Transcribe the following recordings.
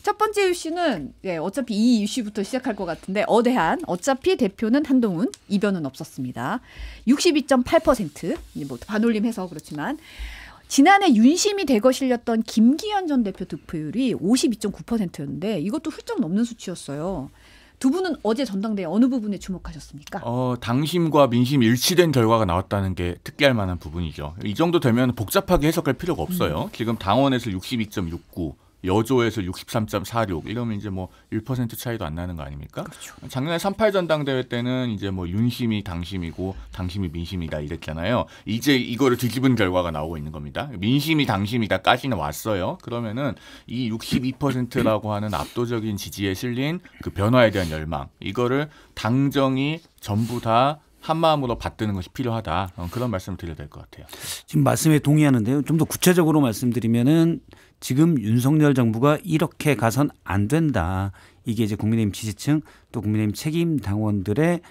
첫 번째 이슈는 어차피 이 이슈부터 시작할 것 같은데 어대한 어차피 대표는 한동훈 이변은 없었습니다. 62.8% 뭐 반올림해서 그렇지만 지난해 윤심이 대거 실렸던 김기현 전 대표 득표율이 52.9%였는데 이것도 훌쩍 넘는 수치였어요. 두 분은 어제 전당대회 어느 부분에 주목하셨습니까? 당심과 민심 일치된 결과가 나왔다는 게 특기할 만한 부분이죠. 이 정도 되면 복잡하게 해석할 필요가 없어요. 지금 당원에서 62.69, 여조에서 63.46 이러면 이제 뭐 1% 차이도 안 나는 거 아닙니까? 그렇죠. 작년에 3.8 전당대회 때는 이제 뭐 윤심이 당심이고 당심이 민심이다 이랬잖아요. 이제 이거를 뒤집은 결과가 나오고 있는 겁니다. 민심이 당심이다까지는 왔어요. 그러면은 이 62%라고 하는 압도적인 지지에 실린 그 변화에 대한 열망, 이거를 당정이 전부 다 한마음으로 받드는 것이 필요하다. 그런 말씀을 드려야 될 것 같아요. 지금 말씀에 동의하는데요. 좀 더 구체적으로 말씀드리면은 지금 윤석열 정부가 이렇게 가선 안 된다. 이게 이제 국민의힘 지지층 또 국민의힘 책임 당원들의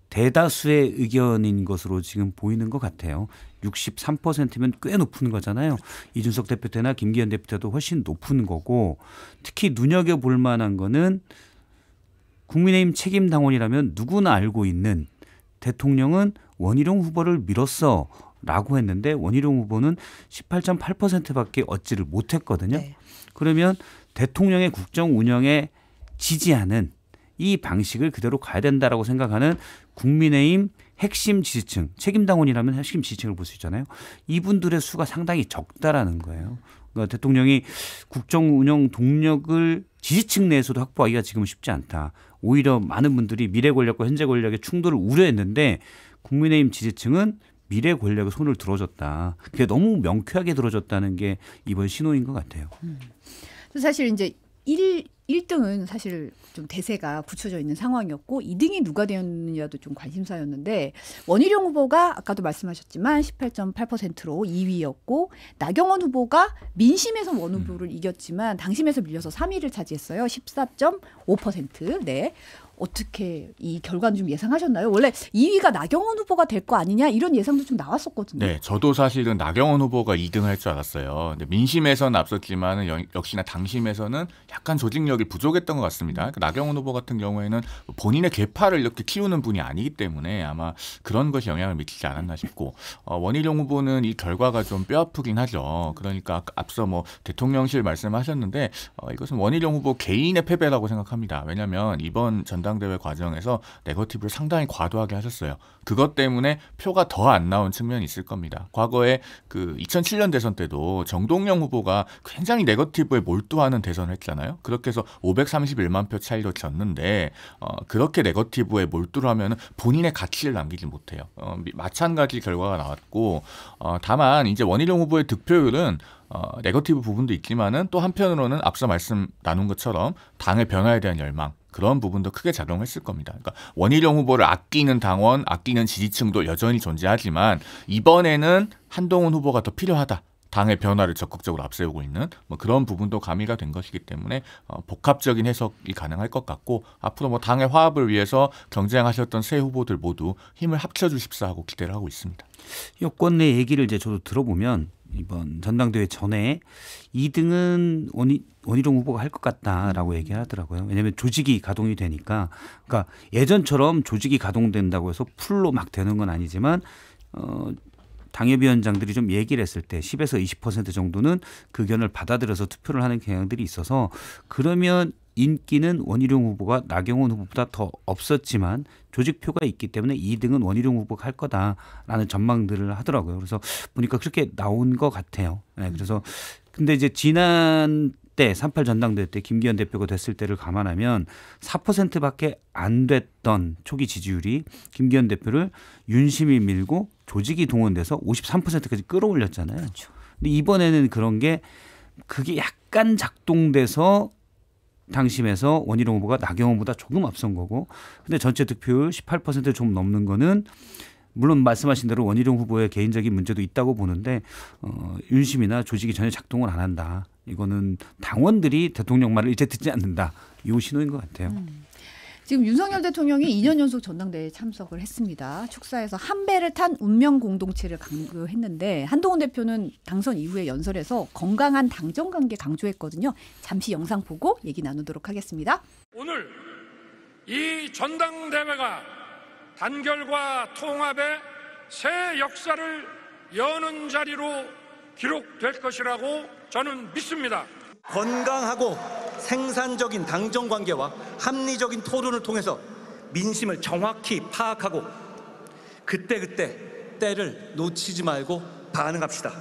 대다수의 의견인 것으로 지금 보이는 것 같아요. 63%면 꽤 높은 거잖아요. 이준석 대표 때나 김기현 대표 때도 훨씬 높은 거고, 특히 눈여겨볼 만한 거는 국민의힘 책임 당원이라면 누구나 알고 있는 대통령은 원희룡 후보를 밀었어 라고 했는데 원희룡 후보는 18.8%밖에 얻지를 못했거든요. 네. 그러면 대통령의 국정 운영에 지지하는 이 방식을 그대로 가야 된다라고 생각하는 국민의힘 핵심 지지층, 책임당원이라면 핵심 지지층을 볼 수 있잖아요. 이분들의 수가 상당히 적다라는 거예요. 그러니까 대통령이 국정 운영 동력을 지지층 내에서도 확보하기가 지금 쉽지 않다. 오히려 많은 분들이 미래 권력과 현재 권력의 충돌을 우려했는데 국민의힘 지지층은 미래 권력에 손을 들어줬다. 그게 너무 명쾌하게 들어줬다는 게 이번 신호인 것 같아요. 사실 이제 1등은 사실 좀 대세가 굳혀져 있는 상황이었고 2등이 누가 되었느냐도 좀 관심사였는데 원희룡 후보가 아까도 말씀하셨지만 18.8%로 2위였고 나경원 후보가 민심에서 원 후보를 이겼지만 당심에서 밀려서 3위를 차지했어요. 14.5%. 네. 어떻게 이 결과는 좀 예상하셨나요? 원래 2위가 나경원 후보가 될 거 아니냐 이런 예상도 좀 나왔었거든요. 네, 저도 사실은 나경원 후보가 2등을 할 줄 알았어요. 근데 민심에서는 앞섰지만 역시나 당심에서는 약간 조직력이 부족했던 것 같습니다. 그러니까 나경원 후보 같은 경우에는 본인의 계파를 이렇게 키우는 분이 아니기 때문에 아마 그런 것이 영향을 미치지 않았나 싶고, 원희룡 후보는 이 결과가 좀 뼈아프긴 하죠. 그러니까 앞서 뭐 대통령실 말씀하셨는데 이것은 원희룡 후보 개인의 패배라고 생각합니다. 왜냐하면 이번 전당대회 과정에서 네거티브를 상당히 과도하게 하셨어요. 그것 때문에 표가 더 안 나온 측면이 있을 겁니다. 과거에 그 2007년 대선 때도 정동영 후보가 굉장히 네거티브에 몰두하는 대선을 했잖아요. 그렇게 해서 531만 표 차이로 졌는데 그렇게 네거티브에 몰두를 하면 본인의 가치를 남기지 못해요. 마찬가지 결과가 나왔고, 다만 이제 원희룡 후보의 득표율은 네거티브 부분도 있지만은 또 한편으로는 앞서 말씀 나눈 것처럼 당의 변화에 대한 열망, 그런 부분도 크게 작용했을 겁니다. 그러니까 원희룡 후보를 아끼는 당원, 아끼는 지지층도 여전히 존재하지만 이번에는 한동훈 후보가 더 필요하다. 당의 변화를 적극적으로 앞세우고 있는 뭐 그런 부분도 가미가 된 것이기 때문에 복합적인 해석이 가능할 것 같고, 앞으로 뭐 당의 화합을 위해서 경쟁하셨던 세 후보들 모두 힘을 합쳐주십사 하고 기대를 하고 있습니다. 여권 내 얘기를 이제 저도 들어보면 이번 전당대회 전에 2등은 원희룡 후보가 할 것 같다라고 얘기를 하더라고요. 왜냐하면 조직이 가동이 되니까. 그러니까 예전처럼 조직이 가동된다고 해서 풀로 막 되는 건 아니지만 당협위원장들이 좀 얘기를 했을 때 10에서 20% 정도는 그 의견을 받아들여서 투표를 하는 경향들이 있어서, 그러면 인기는 원희룡 후보가 나경원 후보보다 더 없었지만 조직표가 있기 때문에 2등은 원희룡 후보가 할 거다라는 전망들을 하더라고요. 그래서 보니까 그렇게 나온 것 같아요. 네, 그래서 근데 이제 지난 때 3.8 전당대회 때 김기현 대표가 됐을 때를 감안하면 4%밖에 안 됐던 초기 지지율이 김기현 대표를 윤심이 밀고 조직이 동원돼서 53%까지 끌어올렸잖아요. 그렇죠. 근데 이번에는 그런 게 그게 약간 작동돼서 당심에서 원희룡 후보가 나경원보다 조금 앞선 거고, 근데 전체 득표율 18% 좀 넘는 거는 물론 말씀하신 대로 원희룡 후보의 개인적인 문제도 있다고 보는데 윤심이나 조직이 전혀 작동을 안 한다. 이거는 당원들이 대통령 말을 이제 듣지 않는다. 이 신호인 것 같아요. 지금 윤석열 대통령이 2년 연속 전당대회에 참석을 했습니다. 축사에서 한 배를 탄 운명 공동체를 강조했는데 한동훈 대표는 당선 이후에 연설에서 건강한 당정 관계 강조했거든요. 잠시 영상 보고 얘기 나누도록 하겠습니다. 오늘 이 전당대회가 단결과 통합의 새 역사를 여는 자리로 기록될 것이라고 저는 믿습니다. 건강하고 생산적인 당정관계와 합리적인 토론을 통해서 민심을 정확히 파악하고 그때그때 때를 놓치지 말고 반응합시다.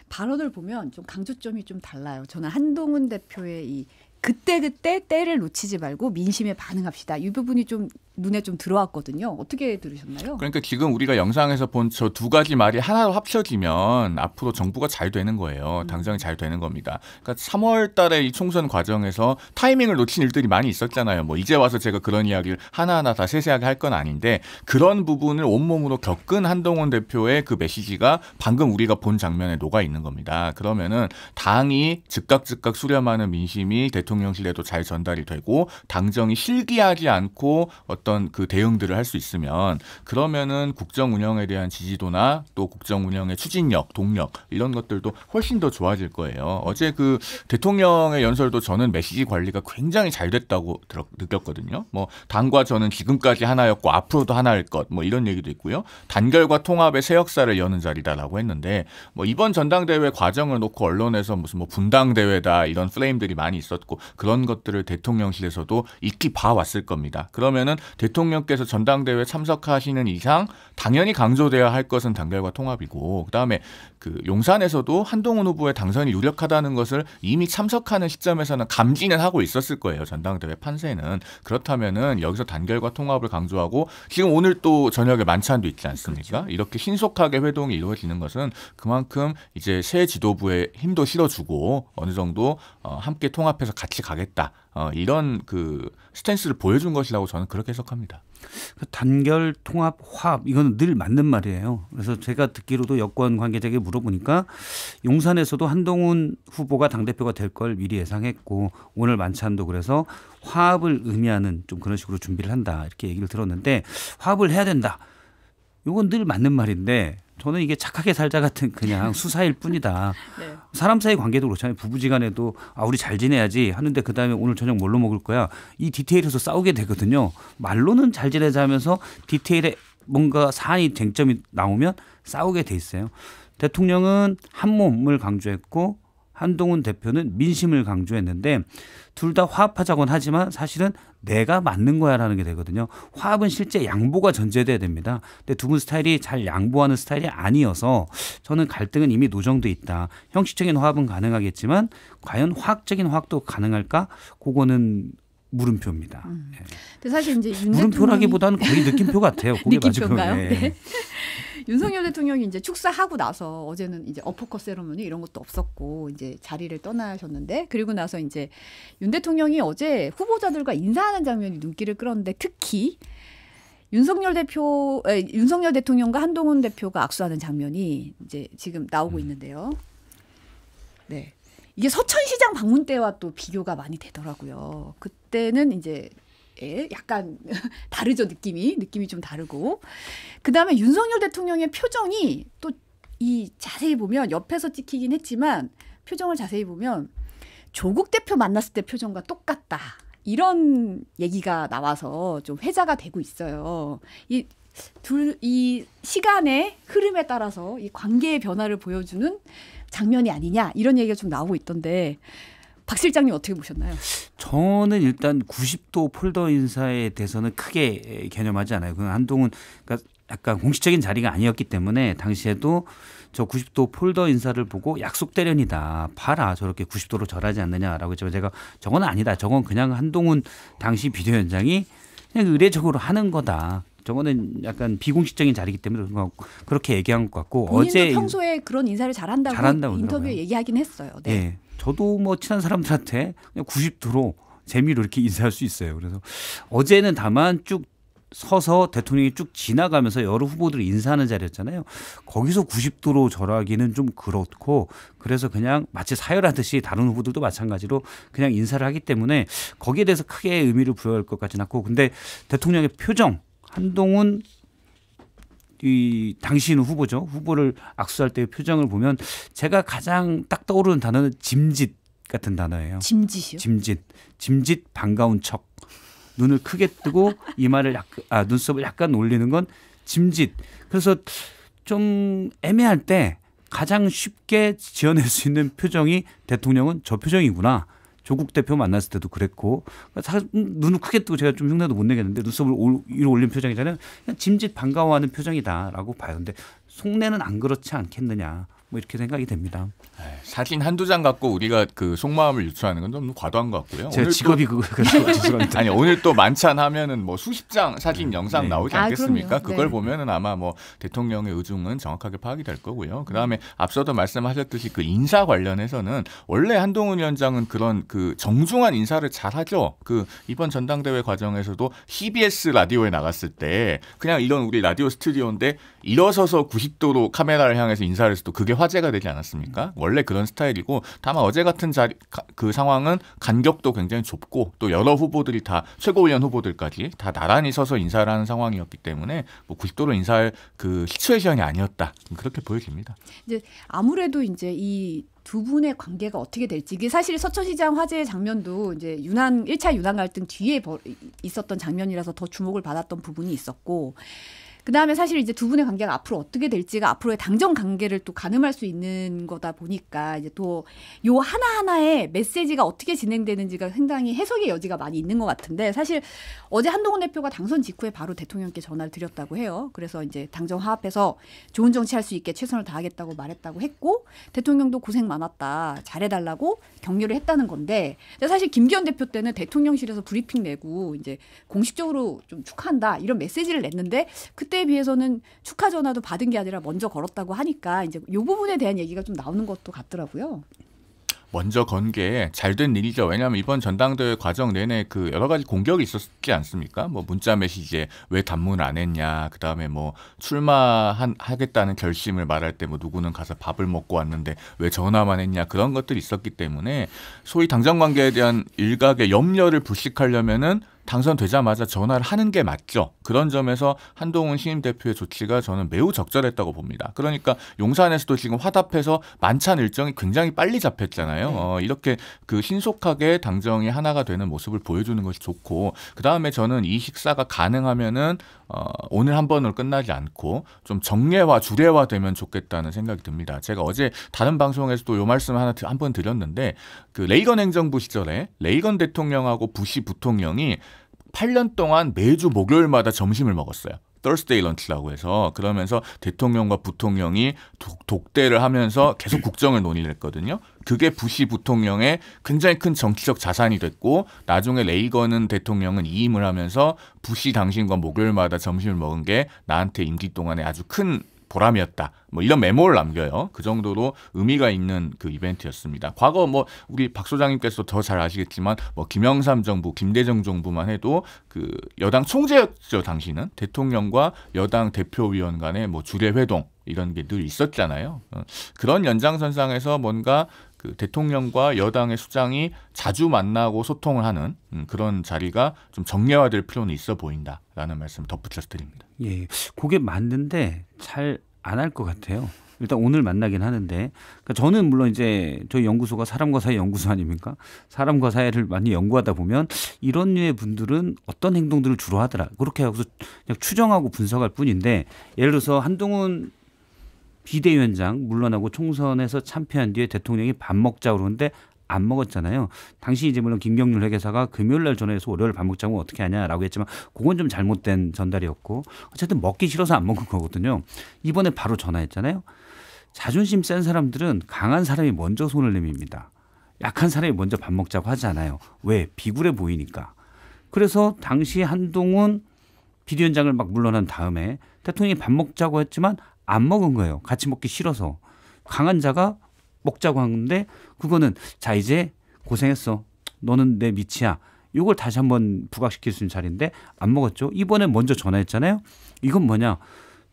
발언을 보면 좀 강조점이 좀 달라요. 저는 한동훈 대표의 이 그때그때 때를 놓치지 말고 민심에 반응합시다. 이 부분이 좀 눈에 좀 들어왔거든요. 어떻게 들으셨나요? 그러니까 지금 우리가 영상에서 본 저 두 가지 말이 하나로 합쳐지면 앞으로 정부가 잘 되는 거예요. 당정이 잘 되는 겁니다. 그러니까 3월 달에 이 총선 과정에서 타이밍을 놓친 일들이 많이 있었잖아요. 뭐 이제 와서 제가 그런 이야기를 하나하나 다 세세하게 할 건 아닌데 그런 부분을 온몸으로 겪은 한동훈 대표의 그 메시지가 방금 우리가 본 장면에 녹아 있는 겁니다. 그러면은 당이 즉각 수렴하는 민심이 대통령실에도 잘 전달이 되고 당정이 실기하지 않고 어떤 그 대응들을 할 수 있으면 그러면은 국정 운영에 대한 지지도나 또 국정 운영의 추진력, 동력 이런 것들도 훨씬 더 좋아질 거예요. 어제 그 대통령의 연설도 저는 메시지 관리가 굉장히 잘 됐다고 느꼈거든요. 뭐 당과 저는 지금까지 하나였고 앞으로도 하나일 것 뭐 이런 얘기도 있고요. 단결과 통합의 새 역사를 여는 자리다라고 했는데 뭐 이번 전당대회 과정을 놓고 언론에서 무슨 뭐 분당대회다 이런 프레임들이 많이 있었고 그런 것들을 대통령실에서도 익히 봐왔을 겁니다. 그러면은 대통령께서 전당대회 참석하시는 이상 당연히 강조돼야 할 것은 단결과 통합이고 그다음에 그 용산에서도 한동훈 후보의 당선이 유력하다는 것을 이미 참석하는 시점에서는 감지는 하고 있었을 거예요. 전당대회 판세는. 그렇다면은 여기서 단결과 통합을 강조하고 지금 오늘 또 저녁에 만찬도 있지 않습니까? 그렇죠. 이렇게 신속하게 회동이 이루어지는 것은 그만큼 이제 새 지도부의 힘도 실어주고 어느 정도 함께 통합해서 같이 가겠다. 이런 그 스탠스를 보여준 것이라고 저는 그렇게 해석합니다. 단결, 통합, 화합 이건 늘 맞는 말이에요. 그래서 제가 듣기로도 여권 관계자에게 물어보니까 용산에서도 한동훈 후보가 당대표가 될 걸 미리 예상했고 오늘 만찬도 그래서 화합을 의미하는 좀 그런 식으로 준비를 한다 이렇게 얘기를 들었는데 화합을 해야 된다. 이건 늘 맞는 말인데 저는 이게 착하게 살자 같은 그냥 수사일 뿐이다. 네. 사람 사이 관계도 그렇잖아요. 부부지간에도 우리 잘 지내야지 하는데 그다음에 오늘 저녁 뭘로 먹을 거야. 이 디테일에서 싸우게 되거든요. 말로는 잘 지내자 하면서 디테일에 뭔가 사안이 쟁점이 나오면 싸우게 돼 있어요. 대통령은 한 몸을 강조했고 한동훈 대표는 민심을 강조했는데 둘 다 화합하자곤 하지만 사실은 내가 맞는 거야라는 게 되거든요. 화합은 실제 양보가 전제돼야 됩니다. 근데 두 분 스타일이 잘 양보하는 스타일이 아니어서 저는 갈등은 이미 노정돼 있다. 형식적인 화합은 가능하겠지만 과연 화학적인 화합도 가능할까? 그거는 물음표입니다. 근데 사실 이제 물음표라기보다는 거의 느낌표 같아요. 그게 느낌표인가요? 맞을 네. 윤석열 대통령이 이제 축사하고 나서 어제는 이제 어퍼컷 세러머니 이런 것도 없었고 이제 자리를 떠나셨는데 그리고 나서 이제 윤 대통령이 어제 후보자들과 인사하는 장면이 눈길을 끌었는데 특히 윤석열 대통령과 한동훈 대표가 악수하는 장면이 이제 지금 나오고 있는데요. 네. 이게 서천시장 방문 때와 또 비교가 많이 되더라고요. 그때는 이제 약간 다르죠. 느낌이 좀 다르고 그다음에 윤석열 대통령의 표정이 또 이 자세히 보면 옆에서 찍히긴 했지만 표정을 자세히 보면 조국 대표 만났을 때 표정과 똑같다. 이런 얘기가 나와서 좀 회자가 되고 있어요. 이 시간의 흐름에 따라서 이 관계의 변화를 보여주는 장면이 아니냐 이런 얘기가 좀 나오고 있던데 박 실장님 어떻게 보셨나요? 저는 일단 90도 폴더 인사에 대해서는 크게 개념하지 않아요. 그건 한동훈 그러니까 약간 공식적인 자리가 아니었기 때문에 당시에도 저 90도 폴더 인사를 보고 약속 대련이다. 봐라 저렇게 90도로 절하지 않느냐라고 했지만 제가 저건 아니다. 저건 그냥 한동훈 당시 비대위원장이 그냥 의례적으로 하는 거다. 저거는 약간 비공식적인 자리이기 때문에 그렇게 얘기한 것 같고 본인도 어제 평소에 그런 인사를 잘한다고 인터뷰에 그러더라고요. 얘기하긴 했어요. 네. 네. 저도 뭐 친한 사람들한테 그냥 90도로 재미로 이렇게 인사할 수 있어요. 그래서 어제는 다만 쭉 서서 대통령이 쭉 지나가면서 여러 후보들을 인사하는 자리였잖아요. 거기서 90도로 절하기는 좀 그렇고 그래서 그냥 마치 사열하듯이 다른 후보들도 마찬가지로 그냥 인사를 하기 때문에 거기에 대해서 크게 의미를 부여할 것 같지는 않고 근데 대통령의 표정 한동훈 이 당시는 후보죠. 후보를 악수할 때의 표정을 보면 제가 가장 딱 떠오르는 단어는 짐짓 같은 단어예요. 짐짓이요? 짐짓 반가운 척. 눈을 크게 뜨고 이마를 눈썹을 약간 올리는 건 짐짓. 그래서 좀 애매할 때 가장 쉽게 지어낼 수 있는 표정이 대통령은 저 표정이구나. 조국 대표 만났을 때도 그랬고 눈을 크게 뜨고 제가 좀 흉내도 못 내겠는데 눈썹을 위로 올린 표정이잖아요. 그냥 짐짓 반가워하는 표정이다라고 봐요. 근데 속내는 안 그렇지 않겠느냐. 뭐 이렇게 생각이 됩니다. 사진 한두 장 갖고 우리가 그 속마음을 유추하는 건 너무 과도한 것 같고요. 제 직업이 그거라서 죄송합니다. 아니 오늘 또 만찬하면은 뭐 수십 장 사진 영상 나오지 않겠습니까? 그럼요. 그걸 네. 보면은 아마 뭐 대통령의 의중은 정확하게 파악이 될 거고요. 그다음에 앞서도 말씀하셨듯이 그 인사 관련해서는 원래 한동훈 위원장은 그런 그 정중한 인사를 잘하죠. 그 이번 전당대회 과정에서도 CBS 라디오에 나갔을 때 그냥 이런 우리 라디오 스튜디오인데 일어서서 90도로 카메라를 향해서 인사를 해서도 그게 화제가 되지 않았습니까? 원래 그런 스타일이고 다만 어제 같은 그 상황은 간격도 굉장히 좁고 또 여러 후보들이 다 최고위원 후보들까지 다 나란히 서서 인사를 하는 상황이었기 때문에 뭐 90도로 인사할 그 시츄에이션이 아니었다 그렇게 보여집니다. 이제 아무래도 이제 이 두 분의 관계가 어떻게 될지 이게 사실 서천시장 화재의 장면도 이제 1차 윤핵 갈등 뒤에 있었던 장면이라서 더 주목을 받았던 부분이 있었고 그다음에 사실 이제 두 분의 관계가 앞으로 어떻게 될지가 앞으로의 당정 관계를 또 가늠할 수 있는 거다 보니까 이제 또 요 하나하나의 메시지가 어떻게 진행되는지가 상당히 해석의 여지가 많이 있는 것 같은데 사실 어제 한동훈 대표가 당선 직후에 바로 대통령께 전화를 드렸다고 해요. 그래서 이제 당정 화합해서 좋은 정치할 수 있게 최선을 다하겠다고 말했다고 했고 대통령도 고생 많았다. 잘해달라고 격려를 했다는 건데 사실 김기현 대표 때는 대통령실에서 브리핑 내고 이제 공식적으로 좀 축하한다 이런 메시지를 냈는데 그때에 비해서는 축하 전화도 받은 게 아니라 먼저 걸었다고 하니까 이제 이 부분에 대한 얘기가 좀 나오는 것도 같더라고요. 먼저 건 게 잘된 일이죠. 왜냐하면 이번 전당대회 과정 내내 그 여러 가지 공격이 있었지 않습니까? 뭐 문자 메시지에 왜 단문을 안 했냐, 그 다음에 뭐 출마하겠다는 결심을 말할 때 뭐 누구는 가서 밥을 먹고 왔는데 왜 전화만 했냐 그런 것들이 있었기 때문에 소위 당정 관계에 대한 일각의 염려를 불식하려면은 당선되자마자 전화를 하는 게 맞죠. 그런 점에서 한동훈 신임 대표의 조치가 저는 매우 적절했다고 봅니다. 그러니까 용산에서도 지금 화답해서 만찬 일정이 굉장히 빨리 잡혔잖아요. 이렇게 그 신속하게 당정이 하나가 되는 모습을 보여주는 것이 좋고 그 다음에 저는 이 식사가 가능하면은 오늘 한 번으로 끝나지 않고 좀 정례화, 주례화 되면 좋겠다는 생각이 듭니다. 제가 어제 다른 방송에서도 요 말씀 하나 한 번 드렸는데 그 레이건 행정부 시절에 레이건 대통령하고 부시 부통령이 8년 동안 매주 목요일마다 점심을 먹었어요. Thursday lunch라고 해서 그러면서 대통령과 부통령이 독대를 하면서 계속 국정을 논의를 했거든요. 그게 부시 부통령의 굉장히 큰 정치적 자산이 됐고 나중에 레이건 대통령은 이임을 하면서 부시 당신과 목요일마다 점심을 먹은 게 나한테 임기 동안에 아주 큰 보람이었다. 뭐 이런 메모를 남겨요. 그 정도로 의미가 있는 그 이벤트였습니다. 과거 뭐 우리 박 소장님께서 더 잘 아시겠지만 뭐 김영삼 정부, 김대중 정부만 해도 그 여당 총재였죠. 당시는 대통령과 여당 대표위원 간의 뭐 주례 회동 이런 게 늘 있었잖아요. 그런 연장선상에서 뭔가 그 대통령과 여당의 수장이 자주 만나고 소통을 하는 그런 자리가 좀 정례화될 필요는 있어 보인다라는 말씀을 덧붙여서 드립니다. 예, 그게 맞는데 잘 안 할 것 같아요. 일단 오늘 만나긴 하는데 그러니까 저는 물론 이제 저희 연구소가 사람과 사회 연구소 아닙니까? 사람과 사회를 많이 연구하다 보면 이런 류의 분들은 어떤 행동들을 주로 하더라. 그렇게 하고서 그냥 추정하고 분석할 뿐인데 예를 들어서 한동훈 비대위원장 물러나고 총선에서 참패한 뒤에 대통령이 밥 먹자고 그러는데 안 먹었잖아요. 당시 이제 물론 김경률 회계사가 금요일 날 전화해서 월요일 밥 먹자고 어떻게 하냐라고 했지만 그건 좀 잘못된 전달이었고 어쨌든 먹기 싫어서 안 먹은 거거든요. 이번에 바로 전화했잖아요. 자존심 센 사람들은 강한 사람이 먼저 손을 내밉니다. 약한 사람이 먼저 밥 먹자고 하지 않아요. 왜? 비굴해 보이니까. 그래서 당시 한동훈 비대위원장을 막 물러난 다음에 대통령이 밥 먹자고 했지만 안 먹은 거예요. 같이 먹기 싫어서. 강한 자가 먹자고 하는데 그거는 자 이제 고생했어. 너는 내 밑이야. 이걸 다시 한번 부각시킬 수 있는 자리인데 안 먹었죠. 이번에 먼저 전화했잖아요. 이건 뭐냐.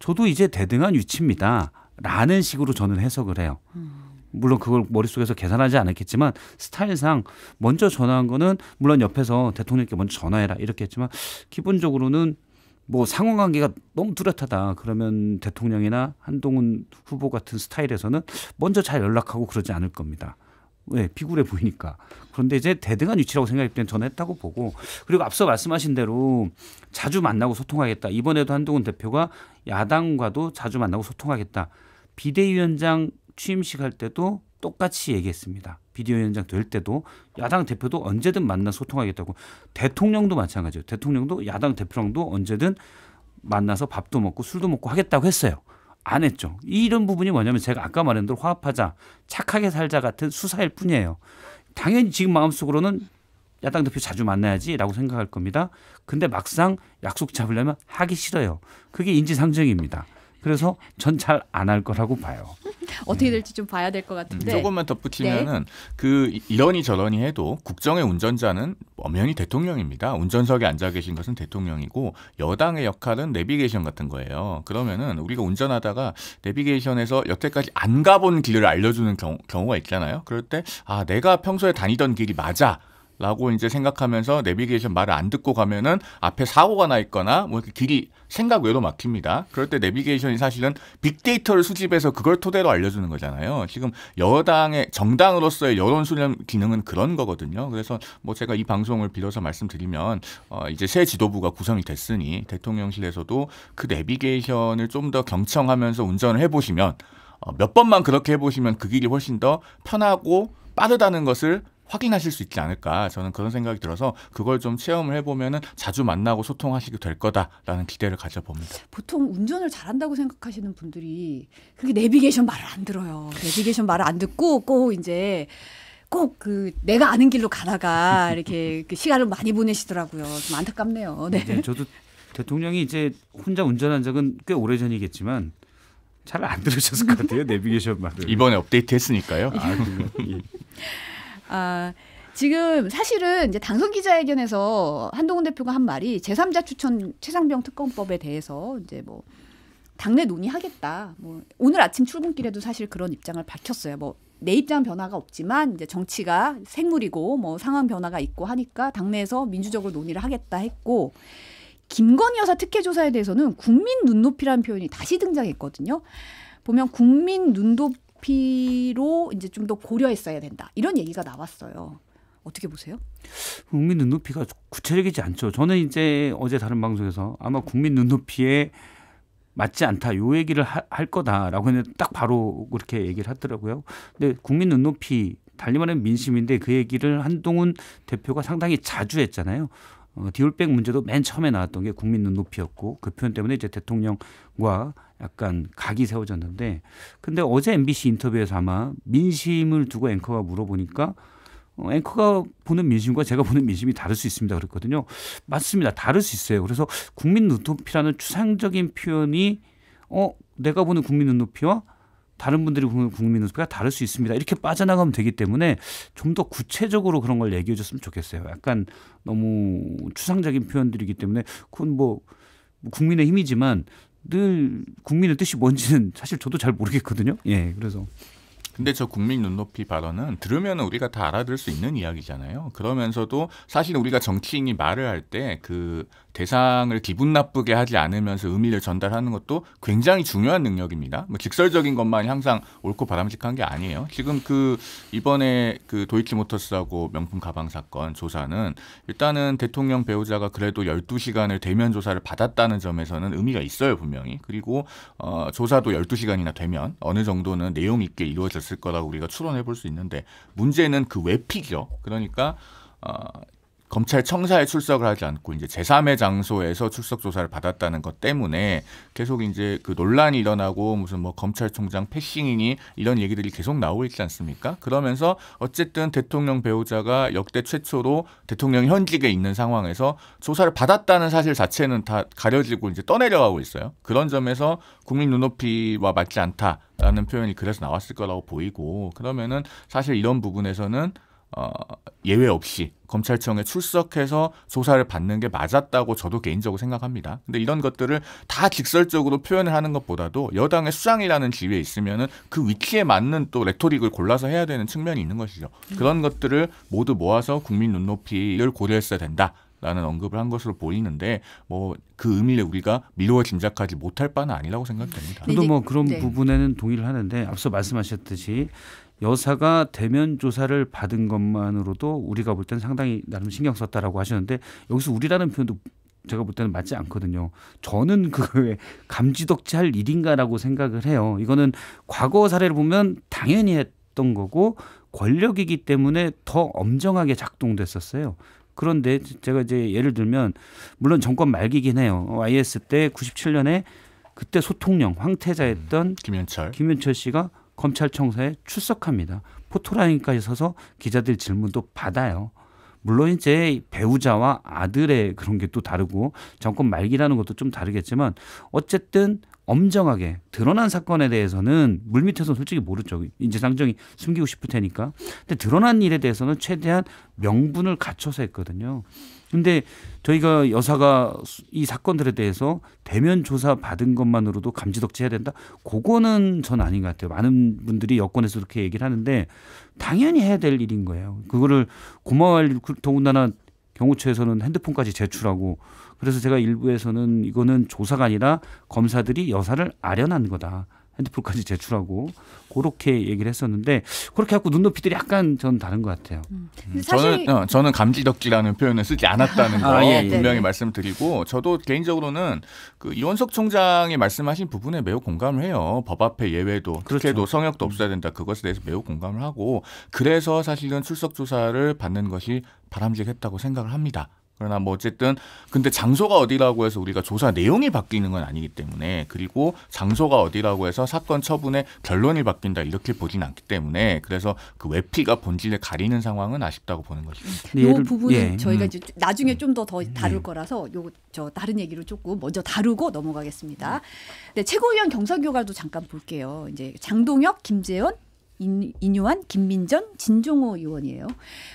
저도 이제 대등한 위치입니다. 라는 식으로 저는 해석을 해요. 물론 그걸 머릿속에서 계산하지 않았겠지만 스타일상 먼저 전화한 거는 물론 옆에서 대통령께 먼저 전화해라 이렇게 했지만 기본적으로는 뭐 상호관계가 너무 뚜렷하다. 그러면 대통령이나 한동훈 후보 같은 스타일에서는 먼저 잘 연락하고 그러지 않을 겁니다. 왜? 비굴해 보이니까. 그런데 이제 대등한 위치라고 생각했을 땐 전화했다고 보고 그리고 앞서 말씀하신 대로 자주 만나고 소통하겠다. 이번에도 한동훈 대표가 야당과도 자주 만나고 소통하겠다. 비대위원장 취임식 할 때도 똑같이 얘기했습니다. 비대위원장 될 때도 야당 대표도 언제든 만나 소통하겠다고. 대통령도 마찬가지예요. 대통령도 야당 대표랑도 언제든 만나서 밥도 먹고 술도 먹고 하겠다고 했어요. 안 했죠. 이런 부분이 뭐냐면 제가 아까 말한 대로 화합하자, 착하게 살자 같은 수사일 뿐이에요. 당연히 지금 마음속으로는 야당 대표 자주 만나야지라고 생각할 겁니다. 근데 막상 약속 잡으려면 하기 싫어요. 그게 인지상정입니다. 그래서 전 잘 안 할 거라고 봐요. 어떻게 될지 좀 봐야 될 것 같은데. 조금만 덧붙이면은 그 이러니 저러니 해도 국정의 운전자는 엄연히 대통령입니다. 운전석에 앉아 계신 것은 대통령이고 여당의 역할은 내비게이션 같은 거예요. 그러면은 우리가 운전하다가 내비게이션에서 여태까지 안 가본 길을 알려주는 경우가 있잖아요. 그럴 때 아, 내가 평소에 다니던 길이 맞아. 라고 이제 생각하면서 내비게이션 말을 안 듣고 가면은 앞에 사고가 나 있거나 뭐 이렇게 길이 생각 외로 막힙니다. 그럴 때 내비게이션이 사실은 빅데이터를 수집해서 그걸 토대로 알려주는 거잖아요. 지금 여당의 정당으로서의 여론 수렴 기능은 그런 거거든요. 그래서 뭐 제가 이 방송을 빌어서 말씀드리면 이제 새 지도부가 구성이 됐으니 대통령실에서도 그 내비게이션을 좀 더 경청하면서 운전을 해보시면 몇 번만 그렇게 해보시면 그 길이 훨씬 더 편하고 빠르다는 것을 확인하실 수 있지 않을까 저는 그런 생각이 들어서 그걸 좀 체험을 해보면 자주 만나고 소통하시게 될 거다라는 기대를 가져봅니다. 보통 운전을 잘한다고 생각하시는 분들이 그게 내비게이션 말을 안 들어요. 내비게이션 말을 안 듣고 꼭 이제 꼭 그 내가 아는 길로 가다가 이렇게 그 시간을 많이 보내시더라고요. 좀 안타깝네요. 네. 네, 저도 대통령이 이제 혼자 운전한 적은 꽤 오래전이겠지만 잘 안 들으셨을 것 같아요. 내비게이션 말을. 이번에 업데이트 했으니까요. 지금 사실은 이제 당선 기자회견에서 한동훈 대표가 한 말이 제3자 추천 최상병 특검법에 대해서 이제 뭐 당내 논의하겠다. 뭐 오늘 아침 출근길에도 사실 그런 입장을 밝혔어요. 뭐 내 입장은 변화가 없지만 이제 정치가 생물이고 뭐 상황 변화가 있고 하니까 당내에서 민주적으로 논의를 하겠다 했고 김건희 여사 특혜 조사에 대해서는 국민 눈높이라는 표현이 다시 등장했거든요. 보면 국민 눈높이로 이제 좀 더 고려했어야 된다. 이런 얘기가 나왔어요. 어떻게 보세요? 국민 눈높이가 구체적이지 않죠. 저는 이제 어제 다른 방송에서 아마 국민 눈높이에 맞지 않다. 요 얘기를 할 거다라고 했는데 딱 바로 그렇게 얘기를 하더라고요. 근데 국민 눈높이 달리 말하면 민심인데 그 얘기를 한동훈 대표가 상당히 자주 했잖아요. 디올백 문제도 맨 처음에 나왔던 게 국민 눈높이였고 그 표현 때문에 이제 대통령과 약간 각이 세워졌는데 근데 어제 MBC 인터뷰에서 아마 민심을 두고 앵커가 물어보니까 앵커가 보는 민심과 제가 보는 민심이 다를 수 있습니다. 그랬거든요. 맞습니다. 다를 수 있어요. 그래서 국민 눈높이라는 추상적인 표현이 내가 보는 국민 눈높이와 다른 분들이 보는 국민 눈높이가 다를 수 있습니다. 이렇게 빠져나가면 되기 때문에 좀 더 구체적으로 그런 걸 얘기해 줬으면 좋겠어요. 약간 너무 추상적인 표현들이기 때문에 그건 뭐 국민의 힘이지만 늘 국민의 뜻이 뭔지는 사실 저도 잘 모르겠거든요. 예, 그래서. 근데 저 국민 눈높이 발언은 들으면 우리가 다 알아들을 수 있는 이야기잖아요. 그러면서도 사실 우리가 정치인이 말을 할 때 그 대상을 기분 나쁘게 하지 않으면서 의미를 전달하는 것도 굉장히 중요한 능력입니다. 뭐 직설적인 것만이 항상 옳고 바람직한 게 아니에요. 지금 그 이번에 그 도이치모터스하고 명품 가방 사건 조사는 일단은 대통령 배우자가 그래도 12시간을 대면 조사를 받았다는 점에서는 의미가 있어요, 분명히. 그리고 조사도 12시간이나 되면 어느 정도는 내용 있게 이루어졌을 거라고 우리가 추론해 볼 수 있는데 문제는 그 외피죠. 그러니까 검찰청사에 출석을 하지 않고 이제 제3의 장소에서 출석 조사를 받았다는 것 때문에 계속 이제 그 논란이 일어나고 무슨 뭐 검찰총장 패싱이니 이런 얘기들이 계속 나오고 있지 않습니까? 그러면서 어쨌든 대통령 배우자가 역대 최초로 대통령 현직에 있는 상황에서 조사를 받았다는 사실 자체는 다 가려지고 이제 떠내려가고 있어요. 그런 점에서 국민 눈높이와 맞지 않다라는 표현이 그래서 나왔을 거라고 보이고 그러면은 사실 이런 부분에서는 예외 없이 검찰청에 출석해서 조사를 받는 게 맞았다고 저도 개인적으로 생각합니다. 근데 이런 것들을 다 직설적으로 표현을 하는 것보다도 여당의 수장이라는 지위에 있으면은 그 위치에 맞는 또 레토릭을 골라서 해야 되는 측면이 있는 것이죠. 그런 것들을 모두 모아서 국민 눈높이를 고려했어야 된다라는 언급을 한 것으로 보이는데 뭐 그 의미를 우리가 미루어 짐작하지 못할 바는 아니라고 생각됩니다. 저도 뭐 그런 네. 부분에는 동의를 하는데 앞서 말씀하셨듯이 여사가 대면 조사를 받은 것만으로도 우리가 볼 때는 상당히 나름 신경 썼다라고 하셨는데 여기서 우리라는 표현도 제가 볼 때는 맞지 않거든요. 저는 그거에 감지덕지할 일인가라고 생각을 해요. 이거는 과거 사례를 보면 당연히 했던 거고 권력이기 때문에 더 엄정하게 작동됐었어요. 그런데 제가 이제 예를 들면 물론 정권 말기긴 해요. YS 때 97년에 그때 소통령 황태자였던 김현철 씨가 검찰청사에 출석합니다. 포토라인까지 서서 기자들 질문도 받아요. 물론 이제 배우자와 아들의 그런 게 또 다르고 정권 말기라는 것도 좀 다르겠지만 어쨌든 엄정하게 드러난 사건에 대해서는 물밑에서는 솔직히 모르죠. 인지상정이 숨기고 싶을 테니까. 근데 드러난 일에 대해서는 최대한 명분을 갖춰서 했거든요. 근데 저희가 여사가 이 사건들에 대해서 대면 조사 받은 것만으로도 감지덕지해야 된다? 그거는 전 아닌 것 같아요. 많은 분들이 여권에서 그렇게 얘기를 하는데 당연히 해야 될 일인 거예요. 그거를 고마워할 더군다나 경호처에서는 핸드폰까지 제출하고 그래서 제가 일부에서는 이거는 조사가 아니라 검사들이 여사를 아련한 거다. 핸드폰까지 제출하고 그렇게 얘기를 했었는데 그렇게 갖고 눈높이들이 약간 전 다른 것 같아요. 저는 감지덕지라는 표현을 쓰지 않았다는 거 분명히 말씀드리고 저도 개인적으로는 그 이원석 총장이 말씀하신 부분에 매우 공감을 해요. 법 앞에 예외도 특혜도 성역도 없어야 된다. 그것에 대해서 매우 공감을 하고 그래서 사실은 출석 조사를 받는 것이 바람직했다고 생각을 합니다. 그러나 뭐 어쨌든 근데 장소가 어디라고 해서 우리가 조사 내용이 바뀌는 건 아니기 때문에 그리고 장소가 어디라고 해서 사건 처분의 결론이 바뀐다 이렇게 보진 않기 때문에 그래서 그 외피가 본질을 가리는 상황은 아쉽다고 보는 것입니다. 이 부분은 저희가 이제 나중에 좀 더 다룰 거라서 저 다른 얘기로 조금 먼저 다루고 넘어가겠습니다. 네, 최고위원 경선 결과도 잠깐 볼게요. 이제 장동혁, 김재원, 인요한, 김민전, 진종호 의원이에요.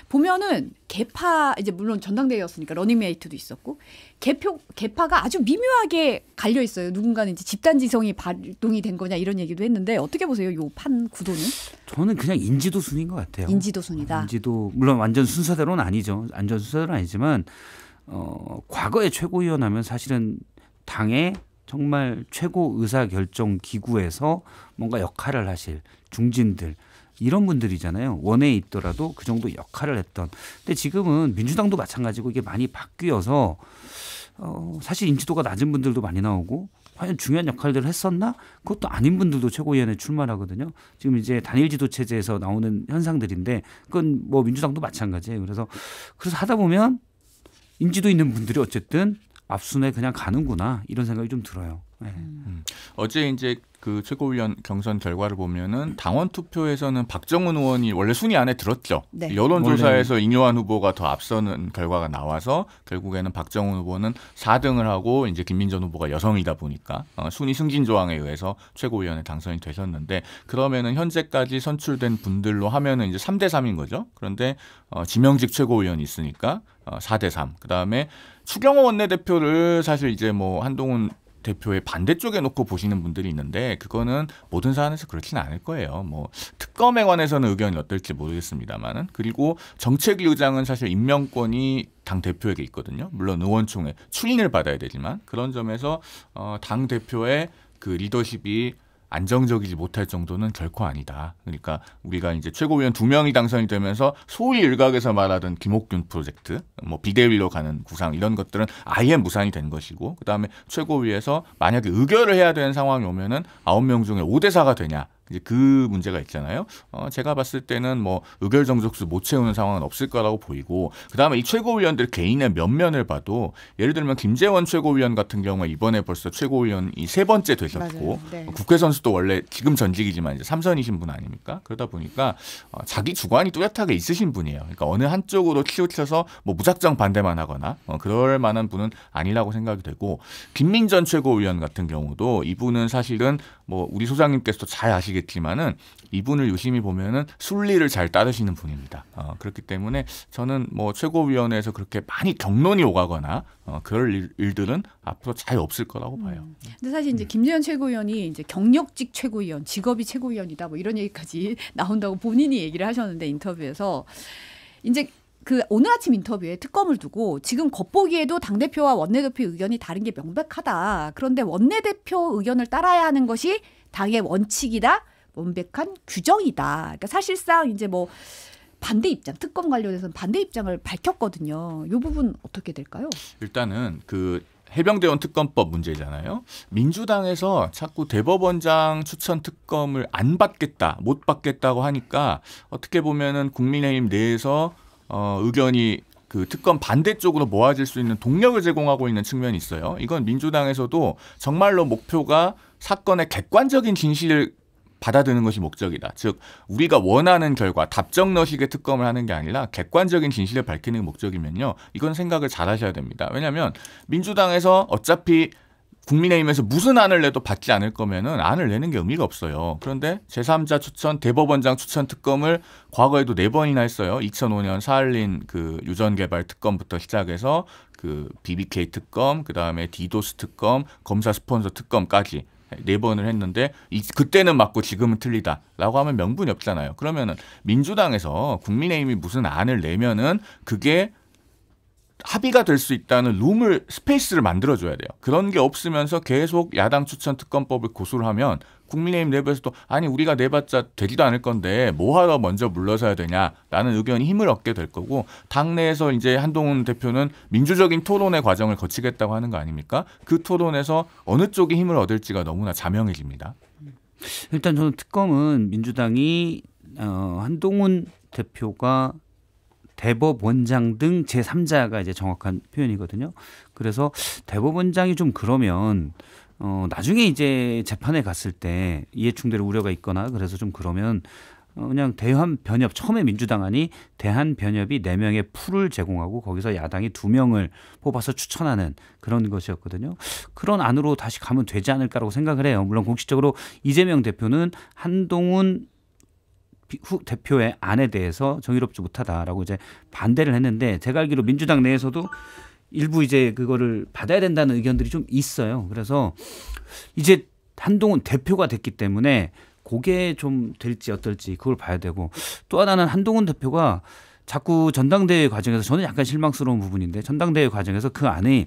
보면은 개파 이제 물론 전당대회였으니까 러닝메이트도 있었고 개파가 아주 미묘하게 갈려 있어요. 누군가는 이제 집단지성이 발동이 된 거냐 이런 얘기도 했는데 어떻게 보세요? 요 판 구도는? 저는 그냥 인지도 순인 것 같아요. 인지도 순이다. 인지도 물론 완전 순서대로는 아니죠. 완전 순서대로는 아니지만 과거에 최고위원 하면 사실은 당의 정말 최고 의사결정 기구에서 뭔가 역할을 하실 중진들 이런 분들이잖아요. 원에 있더라도 그 정도 역할을 했던. 근데 지금은 민주당도 마찬가지고 이게 많이 바뀌어서 사실 인지도가 낮은 분들도 많이 나오고 과연 중요한 역할들을 했었나? 그것도 아닌 분들도 최고위원회 출마하거든요. 지금 이제 단일 지도 체제에서 나오는 현상들인데 그건 뭐 민주당도 마찬가지예요. 그래서 하다 보면 인지도 있는 분들이 어쨌든 앞순에 그냥 가는구나 이런 생각이 좀 들어요. 네. 어제 이제 그 최고위원 경선 결과를 보면은 당원 투표에서는 박정훈 의원이 원래 순위 안에 들었죠. 네. 여론조사에서 인요한 후보가 더 앞서는 결과가 나와서 결국에는 박정훈 후보는 4등을 하고 이제 김민전 후보가 여성이다 보니까 순위 승진 조항에 의해서 최고위원에 당선이 되셨는데 그러면은 현재까지 선출된 분들로 하면은 이제 3대 3인 거죠. 그런데 지명직 최고위원이 있으니까 4대 3. 그다음에 추경호 원내대표를 사실 이제 뭐 한동훈 대표의 반대쪽에 놓고 보시는 분들이 있는데 그거는 모든 사안에서 그렇지는 않을 거예요. 뭐 특검에 관해서는 의견이 어떨지 모르겠습니다만은 그리고 정책위 의장은 사실 임명권이 당 대표에게 있거든요. 물론 의원총회 추인을 받아야 되지만 그런 점에서 당 대표의 그 리더십이 안정적이지 못할 정도는 결코 아니다. 그러니까 우리가 이제 최고위원 2명이 당선이 되면서 소위 일각에서 말하던 김옥균 프로젝트, 뭐 비대위로 가는 구상 이런 것들은 아예 무산이 된 것이고 그다음에 최고위에서 만약에 의결을 해야 되는 상황이 오면은 9명 중에 5대 4가 되냐. 이제 그 문제가 있잖아요. 제가 봤을 때는 뭐 의결 정족수 못 채우는 상황은 없을 거라고 보이고 그다음에 이 최고위원들 개인의 면면을 봐도 예를 들면 김재원 최고위원 같은 경우에 이번에 벌써 최고위원이 3번째 되셨고 네. 국회 선수도 원래 지금 전직이지만 이제 3선이신 분 아닙니까? 그러다 보니까 자기 주관이 뚜렷하게 있으신 분이에요. 그러니까 어느 한쪽으로 치우쳐서 뭐 무작정 반대만 하거나 그럴 만한 분은 아니라고 생각이 되고 김민전 최고위원 같은 경우도 이분은 사실은 뭐 우리 소장님께서도 잘 아시겠지만은 이분을 유심히 보면은 순리를 잘 따르시는 분입니다. 그렇기 때문에 저는 뭐 최고위원회에서 그렇게 많이 격론이 오가거나 그럴 일들은 앞으로 잘 없을 거라고 봐요. 근데 사실 이제 김재현 최고위원이 이제 경력직 최고위원, 직업이 최고위원이다 뭐 이런 얘기까지 나온다고 본인이 얘기를 하셨는데 인터뷰에서 이제 그 오늘 아침 인터뷰에 특검을 두고 지금 겉보기에도 당대표와 원내대표 의견이 다른 게 명백하다. 그런데 원내대표 의견을 따라야 하는 것이 당의 원칙이다. 명백한 규정이다. 그러니까 사실상 이제 뭐 반대 입장, 특검 관련해서는 반대 입장을 밝혔거든요. 이 부분 어떻게 될까요? 일단은 그 해병대원 특검법 문제잖아요. 민주당에서 자꾸 대법원장 추천 특검을 안 받겠다, 못 받겠다고 하니까 어떻게 보면은 국민의힘 내에서 의견이 그 특검 반대쪽으로 모아질 수 있는 동력을 제공하고 있는 측면이 있어요. 이건 민주당에서도 정말로 목표가 사건의 객관적인 진실을 받아드는 것이 목적이다. 즉 우리가 원하는 결과 답정너식의 특검을 하는 게 아니라 객관적인 진실을 밝히는 게 목적이면요. 이건 생각을 잘 하셔야 됩니다. 왜냐하면 민주당에서 어차피 국민의힘에서 무슨 안을 내도 받지 않을 거면은 안을 내는 게 의미가 없어요. 그런데 제3자 추천, 대법원장 추천 특검을 과거에도 4번이나 했어요. 2005년 사할린 그 유전개발 특검부터 시작해서 그 BBK 특검, 그 다음에 디도스 특검, 검사 스폰서 특검까지 4번을 했는데 그때는 맞고 지금은 틀리다라고 하면 명분이 없잖아요. 그러면은 민주당에서 국민의힘이 무슨 안을 내면은 그게 합의가 될 수 있다는 룸을 스페이스를 만들어줘야 돼요. 그런 게 없으면서 계속 야당 추천 특검법을 고수를 하면 국민의힘 내부에서도 아니 우리가 내봤자 되지도 않을 건데 뭐하러 먼저 물러서야 되냐라는 의견이 힘을 얻게 될 거고 당내에서 이제 한동훈 대표는 민주적인 토론의 과정을 거치겠다고 하는 거 아닙니까? 그 토론에서 어느 쪽이 힘을 얻을지가 너무나 자명해집니다. 일단 저는 특검은 민주당이 한동훈 대표가 대법원장 등 제3자가 이제 정확한 표현이거든요. 그래서 대법원장이 좀 그러면 나중에 이제 재판에 갔을 때 이해충돌 우려가 있거나 그래서 좀 그러면 그냥 대한변협 처음에 민주당안이 대한변협이 4명의 풀을 제공하고 거기서 야당이 2명을 뽑아서 추천하는 그런 것이었거든요. 그런 안으로 다시 가면 되지 않을까라고 생각을 해요. 물론 공식적으로 이재명 대표는 한동훈 대표의 안에 대해서 정의롭지 못하다라고 이제 반대를 했는데 제가 알기로 민주당 내에서도 일부 이제 그거를 받아야 된다는 의견들이 좀 있어요. 그래서 이제 한동훈 대표가 됐기 때문에 그게 좀 될지 어떨지 그걸 봐야 되고 또 하나는 한동훈 대표가 자꾸 전당대회 과정에서 저는 약간 실망스러운 부분인데 전당대회 과정에서 그 안에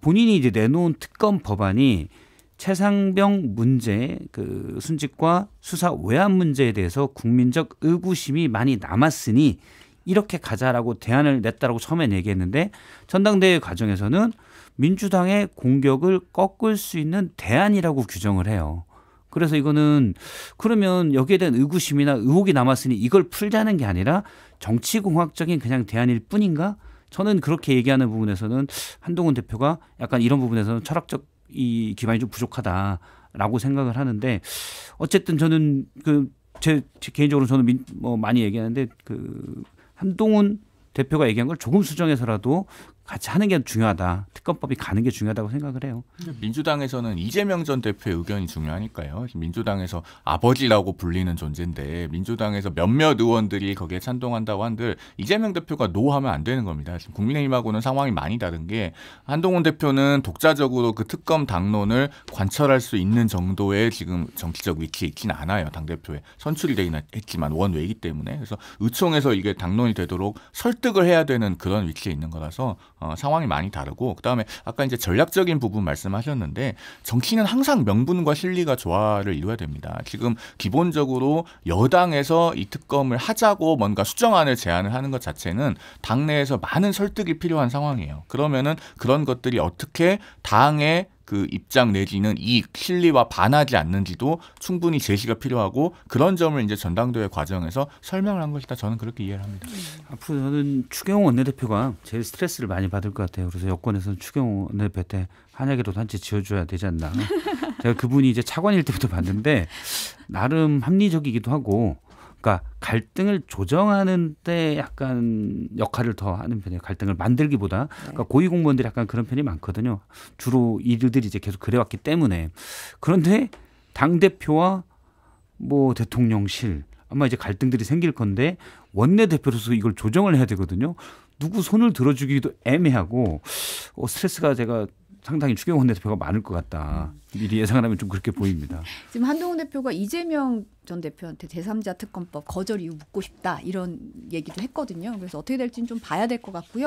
본인이 이제 내놓은 특검 법안이 최상병 문제, 그 순직과 수사 외압 문제에 대해서 국민적 의구심이 많이 남았으니 이렇게 가자라고 대안을 냈다라고 처음엔 얘기했는데 전당대회 과정에서는 민주당의 공격을 꺾을 수 있는 대안이라고 규정을 해요. 그래서 이거는 그러면 여기에 대한 의구심이나 의혹이 남았으니 이걸 풀자는 게 아니라 정치공학적인 그냥 대안일 뿐인가? 저는 그렇게 얘기하는 부분에서는 한동훈 대표가 약간 이런 부분에서는 철학적 이 기반이 좀 부족하다라고 생각을 하는데 어쨌든 저는 제 개인적으로 저는 많이 얘기하는데 그 한동훈 대표가 얘기한 걸 조금 수정해서라도 같이 하는 게 중요하다. 특검법이 가는 게 중요하다고 생각을 해요. 민주당에서는 이재명 전 대표의 의견이 중요하니까요. 민주당에서 아버지라고 불리는 존재인데 민주당에서 몇몇 의원들이 거기에 찬동한다고 한들 이재명 대표가 노하면 안 되는 겁니다. 지금 국민의힘하고는 상황이 많이 다른 게 한동훈 대표는 독자적으로 그 특검 당론을 관철할 수 있는 정도의 지금 정치적 위치에 있지는 않아요. 당대표에 선출이 되긴 했지만 원외이기 때문에. 그래서 의총에서 이게 당론이 되도록 설득을 해야 되는 그런 위치에 있는 거라서 상황이 많이 다르고 그다음에 아까 이제 전략적인 부분 말씀하셨는데 정치는 항상 명분과 실리가 조화를 이루어야 됩니다. 지금 기본적으로 여당에서 이 특검을 하자고 뭔가 수정안을 제안을 하는 것 자체는 당내에서 많은 설득이 필요한 상황이에요. 그러면은 그런 것들이 어떻게 당의 그 입장 내지는 이 실리와 반하지 않는지도 충분히 제시가 필요하고 그런 점을 이제 전당대회 과정에서 설명을 한 것이다. 저는 그렇게 이해를 합니다. 앞으로 저는 추경호 원내대표가 제일 스트레스를 많이 받을 것 같아요. 그래서 여권에서는 추경호 원내대표한테 한약이라도 한 채 지어줘야 되지 않나. 제가 그분이 이제 차관일 때부터 봤는데 나름 합리적이기도 하고 그러니까 갈등을 조정하는 데 약간 역할을 더 하는 편이에요. 갈등을 만들기보다. 그러니까 고위공무원들이 약간 그런 편이 많거든요. 주로 일들이 이제 계속 그래왔기 때문에. 그런데 당 대표와 뭐 대통령실 아마 이제 갈등들이 생길 건데 원내 대표로서 이걸 조정을 해야 되거든요. 누구 손을 들어주기도 애매하고 스트레스가 제가 상당히 추경호 원내대표가 많을 것 같다. 미리 예상을 하면 좀 그렇게 보입니다. 지금 한동훈 대표가 이재명 전 대표한테 제3자 특검법 거절 이유 묻고 싶다 이런 얘기도 했거든요. 그래서 어떻게 될지는 좀 봐야 될 것 같고요.